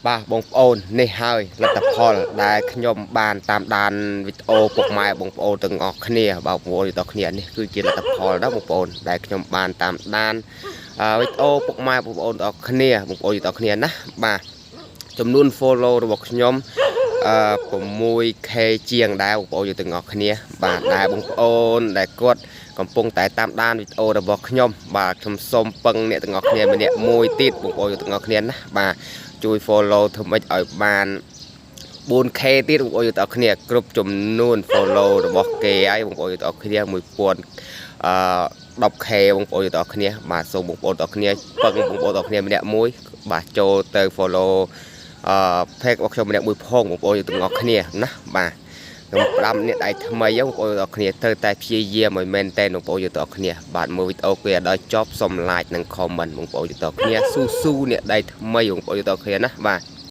bà bông ôn nê hơi là tập hol đại nhom bàn tam đàn video bọc mai bông ôn từng ngọc khnia bảo ngồi tọt khnia này cứ chỉ là tập hol đó bông ôn đại nhom bàn tam đàn video bọc mai bông ôn tọt khnia bông ôn tọt khniaนะbàจำนวน follow របស់ខ្ញុំ6k ជាងដែរបងប្អូនយើងទាំងអស់គ្នាបាទដែរបងប្អូនដែលគាត់កំពុងតែតាមដានវីដេអូរបស់ខ្ញុំបាទខ្ញុំសូមពឹងអ្នកទាំងអស់គ្នាម្នាក់មួយទៀតបងប្អូនយើងទាំងអស់គ្នាណាបាទជួយ follow ធ្វើម៉េចឲ្យបាន 4k ទៀតបងប្អូនយើងទាំងអស់គ្នាគ្រប់ចំនួន follow របស់គេហើយបងប្អូនយើងទាំងអស់គ្នា100010k បងប្អូនយើងទាំងអស់គ្នាបាទសូមបងប្អូនទាំងអស់គ្នាពឹងបងប្អូនទាំងអស់គ្នាម្នាក់មួយបាទចូលទៅ follow phép củaខ្ញុំម្នាក់មួយផងបងប្អូនទាំងអស់គ្នាណាបាទខ្ញុំផ្ដាំអ្នកដៃថ្មីបងប្អូនទាំងអស់គ្នាទៅតែព្យាយាមឲ្យមែនតែបងប្អូនទាំងអស់គ្នាបាទមើលវីដេអូគេឲ្យដល់ចប់សូម like និង comment បងប្អូនទាំងអស់គ្នាស៊ូអ្នកដៃថ្មីបងប្អូនទាំងអស់គ្នាណាបាទ